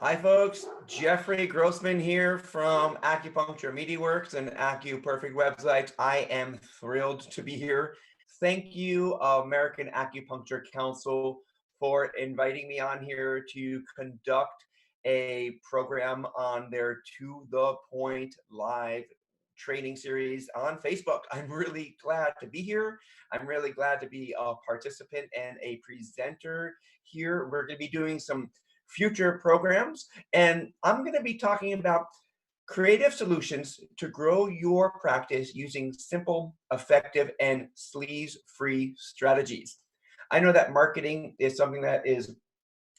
Hi folks, Jeffrey Grossman here from Acupuncture MediaWorks and AcuPerfect websites. I am thrilled to be here. Thank you, American Acupuncture Council, for inviting me on here to conduct a program on their To The Point live training series on Facebook. I'm really glad to be here. I'm really glad to be a participant and a presenter here. We're going to be doing some future programs. And I'm going to be talking about creative solutions to grow your practice using simple, effective, and sleaze-free strategies. I know that marketing is something that is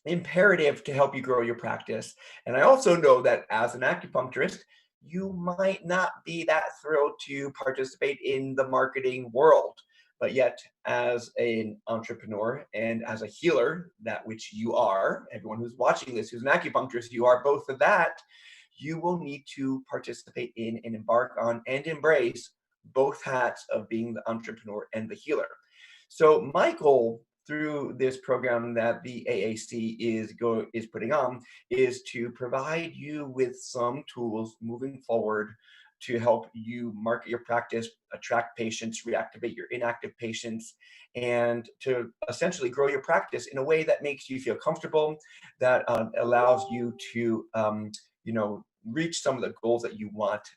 imperative to help you grow your practice. And I also know that as an acupuncturist, you might not be that thrilled to participate in the marketing world. But yet, as an entrepreneur and as a healer, that which you are, everyone who's watching this, who's an acupuncturist, you are both of that, you will need to participate in and embark on and embrace both hats of being the entrepreneur and the healer. So my goal through this program that the AAC is putting on is to provide you with some tools moving forward to help you market your practice, attract patients, reactivate your inactive patients, and to essentially grow your practice in a way that makes you feel comfortable, that allows you to, reach some of the goals that you want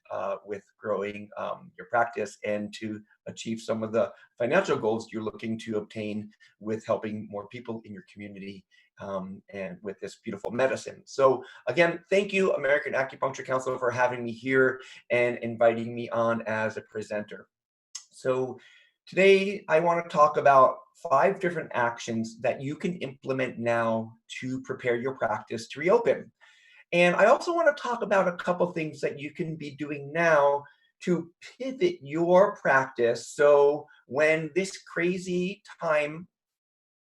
with growing your practice, and to achieve some of the financial goals you're looking to obtain with helping more people in your community and with this beautiful medicine. So again, thank you, American Acupuncture Council, for having me here and inviting me on as a presenter. So today I want to talk about 5 different actions that you can implement now to prepare your practice to reopen. And I also want to talk about a couple things that you can be doing now to pivot your practice. So when this crazy time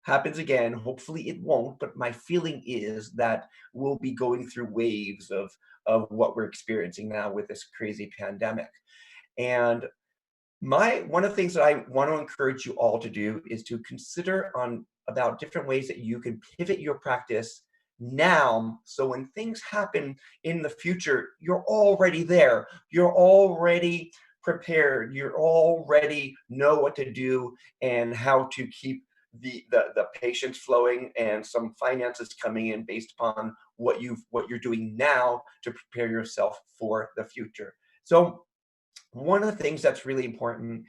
happens again, hopefully it won't, but my feeling is that we'll be going through waves of what we're experiencing now with this crazy pandemic. And one of the things that I want to encourage you all to do is to consider on about different ways that you can pivot your practice now, so when things happen in the future, you're already there. You're already prepared. You already know what to do and how to keep the patients flowing and some finances coming in based upon what you're doing now to prepare yourself for the future. So one of the things that's really important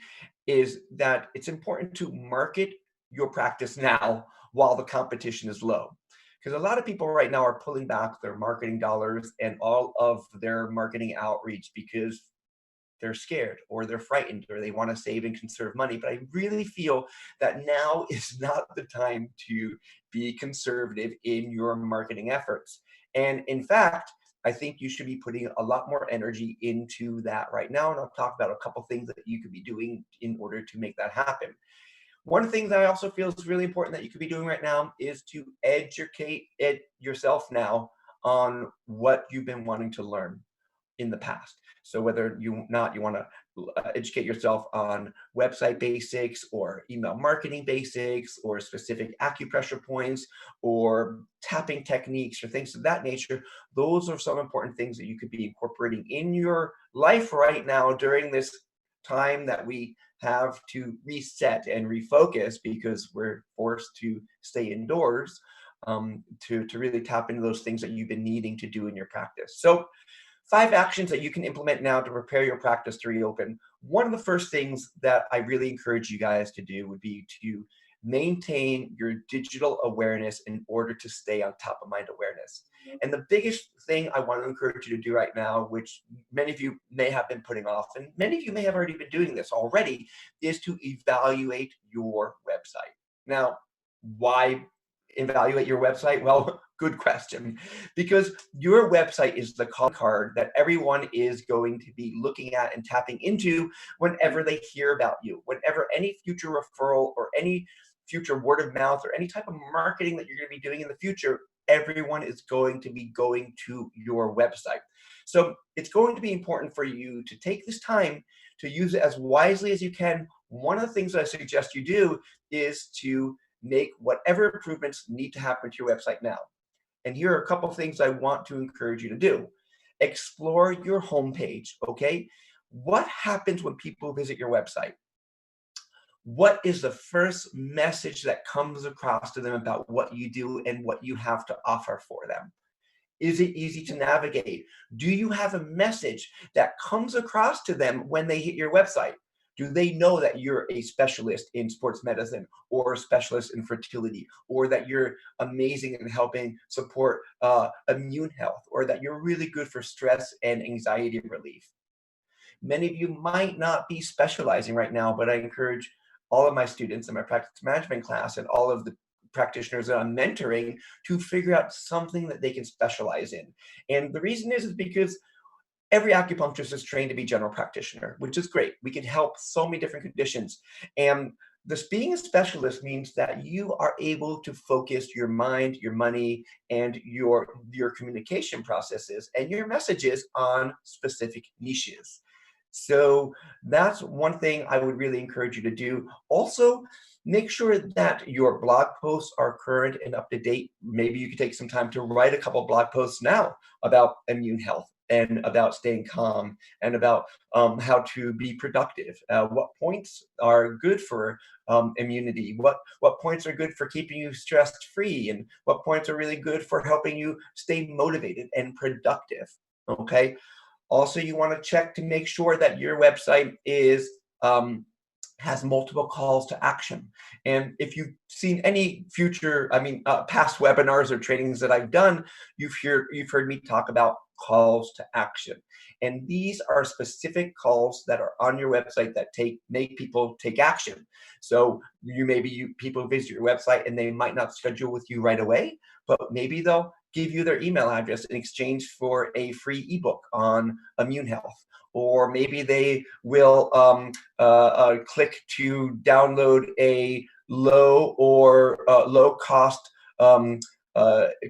is that it's important to market your practice now while the competition is low. Because a lot of people right now are pulling back their marketing dollars and all of their marketing outreach because they're scared or they're frightened or they want to save and conserve money. But I really feel that now is not the time to be conservative in your marketing efforts. And in fact, I think you should be putting a lot more energy into that right now. And I'll talk about a couple things that you could be doing in order to make that happen. One thing that I also feel is really important that you could be doing right now is to educate yourself now on what you've been wanting to learn in the past. So whether you want to educate yourself on website basics or email marketing basics or specific acupressure points or tapping techniques or things of that nature, those are some important things that you could be incorporating in your life right now during this time that we have to reset and refocus because we're forced to stay indoors, to really tap into those things that you've been needing to do in your practice. So 5 actions that you can implement now to prepare your practice to reopen. One of the first things that I really encourage you guys to do would be to maintain your digital awareness in order to stay on top of mind awareness. And the biggest thing I want to encourage you to do right now, which many of you may have been putting off, and many of you may have already been doing this already, is to evaluate your website. Now, why evaluate your website? Well, good question. Because your website is the calling card that everyone is going to be looking at and tapping into whenever they hear about you, whenever any future referral or any future word of mouth or any type of marketing that you're going to be doing in the future, everyone is going to be going to your website. So it's going to be important for you to take this time to use it as wisely as you can. One of the things I suggest you do is to make whatever improvements need to happen to your website now. And here are a couple of things I want to encourage you to do. Explore your homepage, okay? What happens when people visit your website? What is the first message that comes across to them about what you do and what you have to offer for them? Is it easy to navigate? Do you have a message that comes across to them when they hit your website? Do they know that you're a specialist in sports medicine or a specialist in fertility, or that you're amazing in helping support immune health, or that you're really good for stress and anxiety relief? Many of you might not be specializing right now, but I encourage all of my students in my practice management class and all of the practitioners that I'm mentoring to figure out something that they can specialize in. And the reason is because every acupuncturist is trained to be general practitioner, which is great. We can help so many different conditions. And this being a specialist means that you are able to focus your mind, your money, and your communication processes and your messages on specific niches. So that's one thing I would really encourage you to do. Also, make sure that your blog posts are current and up to date. Maybe you could take some time to write a couple blog posts now about immune health and about staying calm and about how to be productive. What points are good for immunity? What points are good for keeping you stress free? And what points are really good for helping you stay motivated and productive? Okay. Also, you want to check to make sure that your website is has multiple calls to action. And if you've seen any past webinars or trainings that I've done, you've heard me talk about calls to action. And these are specific calls that are on your website that make people take action. So people visit your website and they might not schedule with you right away, but maybe they'll give you their email address in exchange for a free ebook on immune health. Or maybe they will click to download a low cost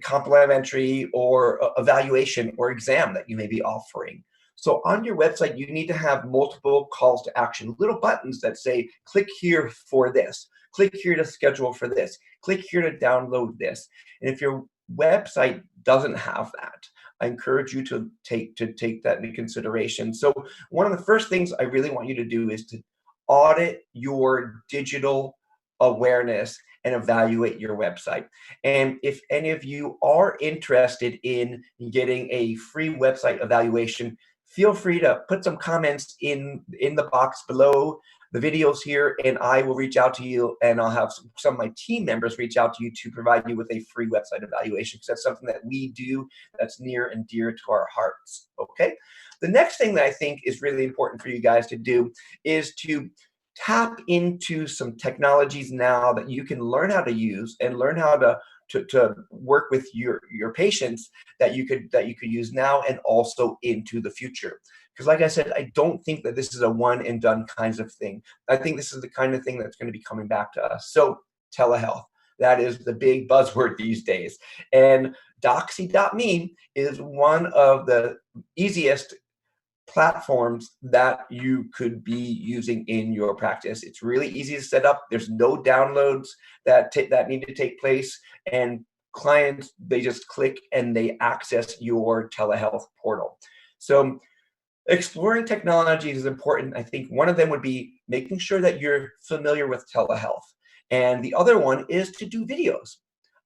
complimentary or evaluation or exam that you may be offering. So on your website, you need to have multiple calls to action, little buttons that say, click here for this, click here to schedule for this, click here to download this. And if your website doesn't have that, I encourage you to take that into consideration. So one of the first things I really want you to do is to audit your digital awareness and evaluate your website. And if any of you are interested in getting a free website evaluation, feel free to put some comments in the box below the videos here, and I will reach out to you, and I'll have some of my team members reach out to you to provide you with a free website evaluation, because that's something that we do that's near and dear to our hearts, okay? The next thing that I think is really important for you guys to do is to tap into some technologies now that you can learn how to use and learn how to work with your patients that you could use now and also into the future. Because like I said, I don't think that this is a one and done kinds of thing. I think this is the kind of thing that's going to be coming back to us. So telehealth, that is the big buzzword these days. And Doxy.me is one of the easiest platforms that you could be using in your practice. It's really easy to set up. There's no downloads that need to take place, and clients, they just click and they access your telehealth portal. So exploring technologies is important. I think one of them would be making sure that you're familiar with telehealth. And the other one is to do videos.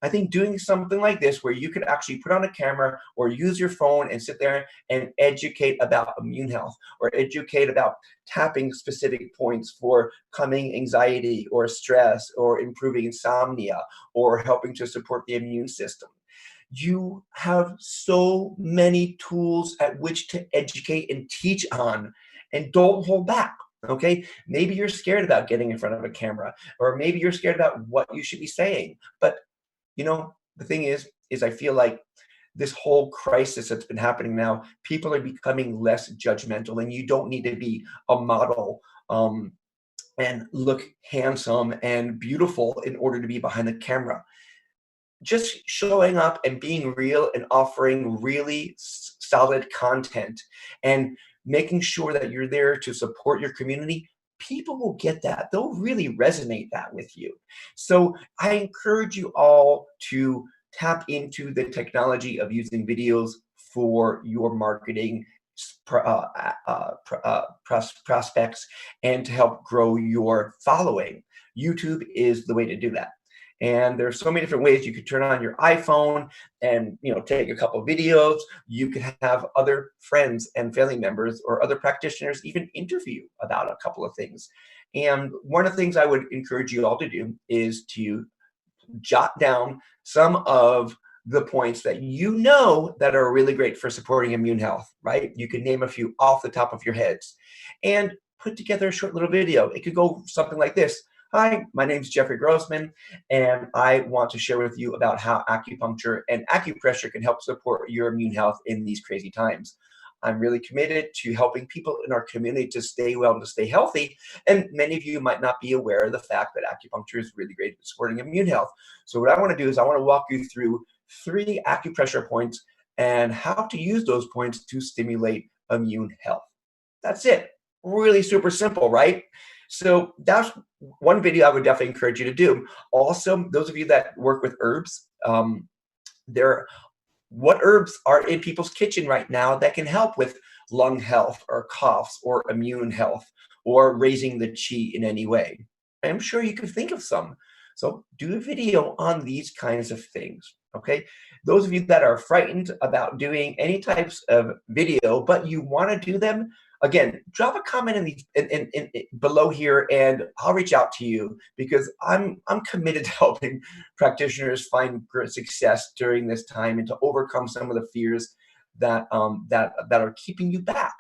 I think doing something like this where you could actually put on a camera or use your phone and sit there and educate about immune health, or educate about tapping specific points for calming anxiety or stress, or improving insomnia, or helping to support the immune system. You have so many tools at which to educate and teach on, and don't hold back. Okay, maybe you're scared about getting in front of a camera, or maybe you're scared about what you should be saying, but the thing is I feel like this whole crisis that's been happening now, people are becoming less judgmental, and you don't need to be a model and look handsome and beautiful in order to be behind the camera. Just showing up and being real and offering really solid content and making sure that you're there to support your community, people will get that. They'll really resonate that with you. So I encourage you all to tap into the technology of using videos for your marketing prospects and to help grow your following. YouTube is the way to do that. And there's so many different ways. You could turn on your iPhone and take a couple videos. You could have other friends and family members or other practitioners even interview about a couple of things. And one of the things I would encourage you all to do is to jot down some of the points that that are really great for supporting immune health, right? You can name a few off the top of your heads and put together a short little video. It could go something like this. Hi, my name is Jeffrey Grossman, and I want to share with you about how acupuncture and acupressure can help support your immune health in these crazy times. I'm really committed to helping people in our community to stay well and to stay healthy. And many of you might not be aware of the fact that acupuncture is really great at supporting immune health. So what I want to do is I want to walk you through 3 acupressure points and how to use those points to stimulate immune health. That's it. Really super simple, right? So that's one video I would definitely encourage you to do. Also, those of you that work with herbs, what herbs are in people's kitchen right now that can help with lung health or coughs or immune health or raising the chi in any way? I'm sure you could think of some. So do a video on these kinds of things, okay? Those of you that are frightened about doing any types of video, but you want to do them, again, drop a comment in below here, and I'll reach out to you because I'm committed to helping practitioners find great success during this time and to overcome some of the fears that are keeping you back.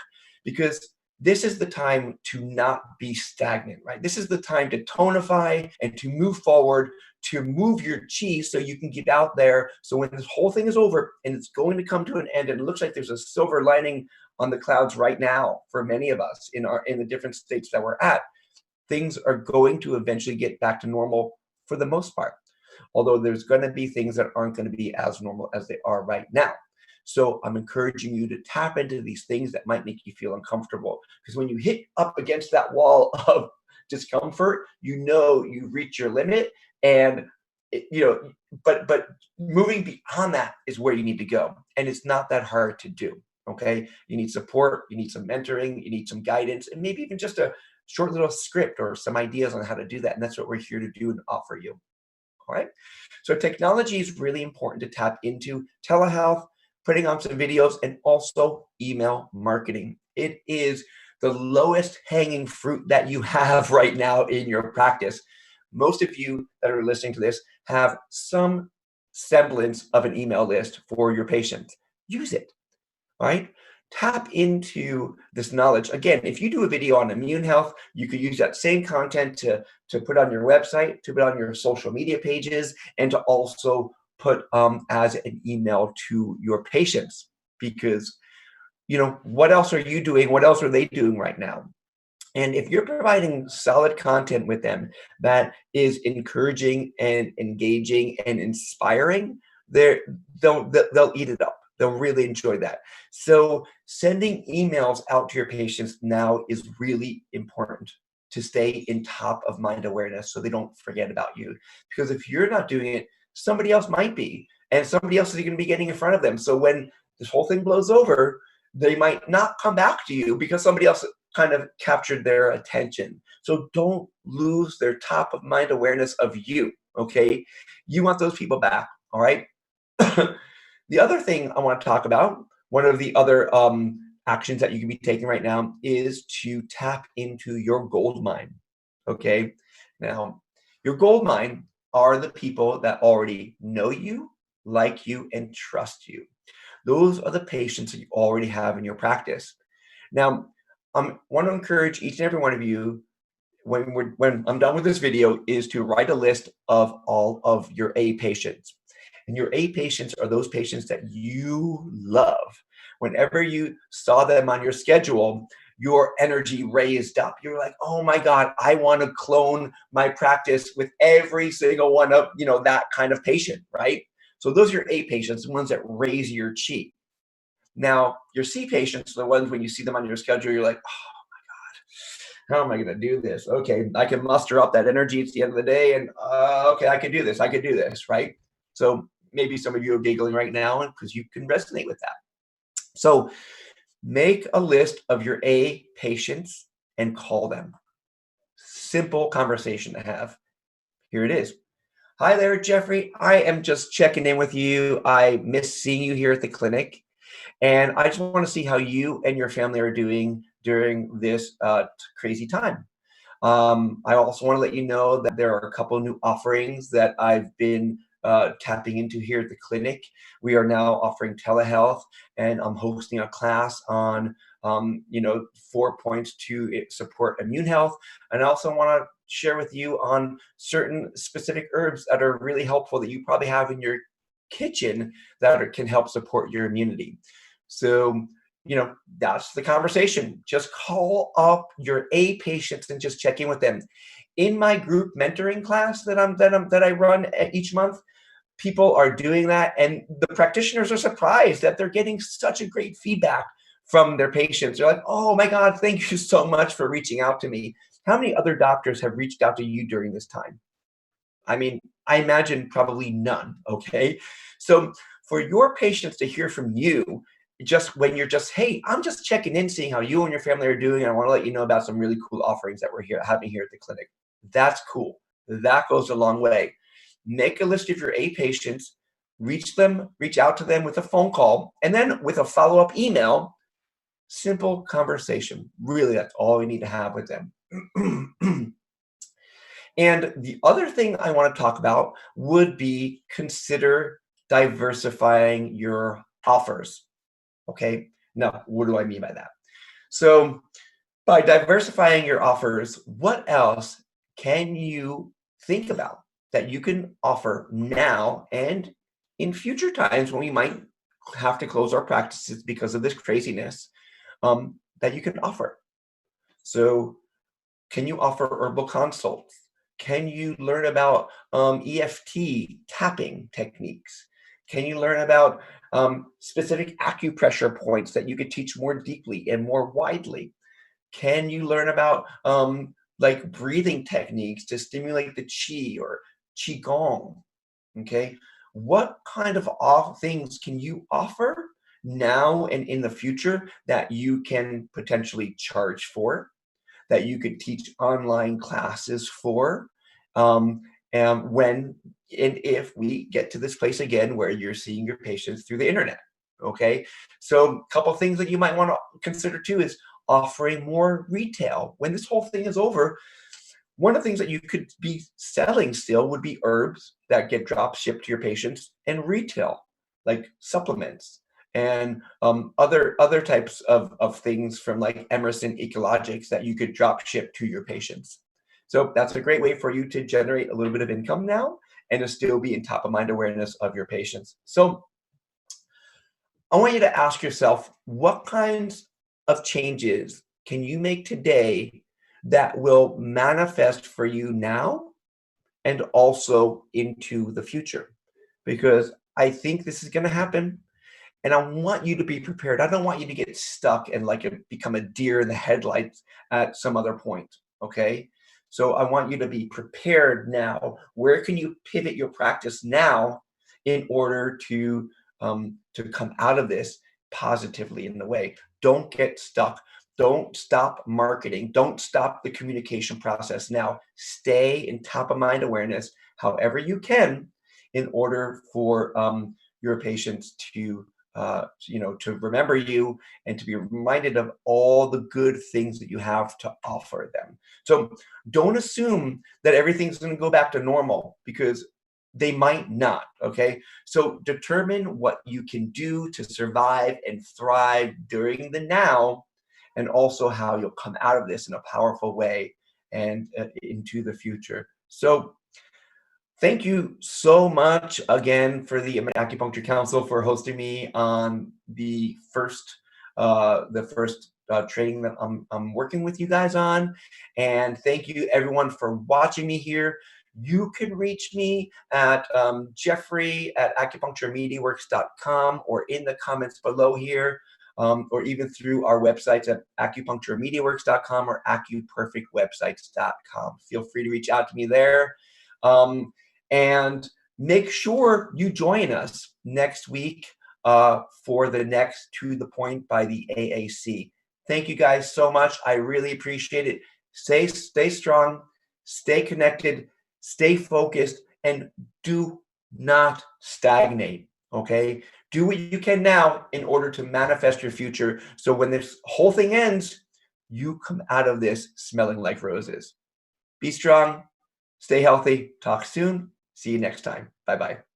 Because this is the time to not be stagnant, right? This is the time to tonify and to move forward, to move your chi so you can get out there. So when this whole thing is over and it's going to come to an end, and it looks like there's a silver lining on the clouds right now for many of us in the different states that we're at, things are going to eventually get back to normal for the most part. Although there's going to be things that aren't going to be as normal as they are right now. So I'm encouraging you to tap into these things that might make you feel uncomfortable. Because when you hit up against that wall of discomfort, you've reached your limit. And but moving beyond that is where you need to go. And it's not that hard to do. Okay. You need support, you need some mentoring, you need some guidance, and maybe even just a short little script or some ideas on how to do that. And that's what we're here to do and offer you. All right. So technology is really important to tap into. Telehealth, putting on some videos, and also email marketing. It is the lowest hanging fruit that you have right now in your practice. Most of you that are listening to this have some semblance of an email list for your patients. Use it, all right? Tap into this knowledge. Again, if you do a video on immune health, you could use that same content to put on your website, to put on your social media pages, and to also put as an email to your patients. Because, what else are you doing? What else are they doing right now? And if you're providing solid content with them that is encouraging and engaging and inspiring, they'll eat it up. They'll really enjoy that. So sending emails out to your patients now is really important to stay in top of mind awareness so they don't forget about you. Because if you're not doing it, somebody else might be, and somebody else is going to be getting in front of them. So when this whole thing blows over, they might not come back to you because somebody else kind of captured their attention. So don't lose their top of mind awareness of you, okay? You want those people back, all right? The other thing I want to talk about, one of the other actions that you can be taking right now is to tap into your gold mine, okay? Now, your gold mine are the people that already know you, like you, and trust you. Those are the patients that you already have in your practice. Now, I want to encourage each and every one of you, when I'm done with this video, is to write a list of all of your A patients. And your A patients are those patients that you love. Whenever you saw them on your schedule, your energy raised up. You're like, oh my God, I want to clone my practice with every single one of, that kind of patient, right? So those are your A patients, the ones that raise your chi. Now, your C patients are the ones when you see them on your schedule, you're like, oh my God, how am I going to do this? Okay, I can muster up that energy at the end of the day and okay, I can do this, right? So maybe some of you are giggling right now because you can resonate with that. So make a list of your A patients and call them. Simple conversation to have. Here it is. Hi there, Jeffrey. I am just checking in with you. I miss seeing you here at the clinic. And I just want to see how you and your family are doing during this crazy time. I also want to let you know that there are a couple of new offerings that I've been tapping into here at the clinic. We are now offering telehealth, and I'm hosting a class on 4 points to support immune health. And I also want to share with you on certain specific herbs that are really helpful that you probably have in your kitchen that can help support your immunity. So, that's the conversation. Just call up your A patients and just check in with them. In my group mentoring class that I run each month, people are doing that, and the practitioners are surprised that they're getting such a great feedback from their patients. They're like, "Oh my God, thank you so much for reaching out to me." How many other doctors have reached out to you during this time? I mean, I imagine probably none, okay? So for your patients to hear from you, just when you're just, hey, I'm just checking in, seeing how you and your family are doing, and I want to let you know about some really cool offerings that we're having here at the clinic. That's cool. That goes a long way. Make a list of your A patients, reach out to them with a phone call, and then with a follow-up email, simple conversation. Really, that's all we need to have with them. And the other thing I want to talk about would be consider diversifying your offers. Okay. Now, what do I mean by that? So, by diversifying your offers, what else can you think about that you can offer now and in future times when we might have to close our practices because of this craziness, that you can offer? So, can you offer herbal consults? Can you learn about EFT tapping techniques? Can you learn about specific acupressure points that you could teach more deeply and more widely? Can you learn about like breathing techniques to stimulate the qi or qigong? Okay, what kind of things can you offer now and in the future that you can potentially charge for, that you could teach online classes for, and when and if we get to this place again where you're seeing your patients through the internet. Okay, so a couple things that you might want to consider too is offering more retail. When this whole thing is over, one of the things that you could be selling still would be herbs that get drop shipped to your patients, and retail, like supplements and other types of things from like Emerson Ecologics that you could drop ship to your patients. So that's a great way for you to generate a little bit of income now and to still be in top of mind awareness of your patients. So I want you to ask yourself, what kinds of changes can you make today that will manifest for you now and also into the future? Because I think this is going to happen, and I want you to be prepared. I don't want you to get stuck and become a deer in the headlights at some other point. Okay. So I want you to be prepared now. Where can you pivot your practice now in order to come out of this positively in the way? Don't get stuck. Don't stop marketing. Don't stop the communication process now. Stay in top of mind awareness however you can in order for your patients to to remember you and to be reminded of all the good things that you have to offer them. So don't assume that everything's going to go back to normal, because they might not. Okay. So determine what you can do to survive and thrive during the now, and also how you'll come out of this in a powerful way and into the future. So thank you so much again for the American Acupuncture Council for hosting me on the first training that I'm working with you guys on. And thank you everyone for watching me here. You can reach me at Jeffrey@acupuncturemediaworks.com or in the comments below here, or even through our websites at acupuncturemediaworks.com or acuperfectwebsites.com. Feel free to reach out to me there. And make sure you join us next week for the next To the Point by the AAC. Thank you guys so much. I really appreciate it. Stay strong, stay connected, stay focused, and do not stagnate, okay? Do what you can now in order to manifest your future, so when this whole thing ends, you come out of this smelling like roses. Be strong, stay healthy, talk soon, see you next time. Bye-bye.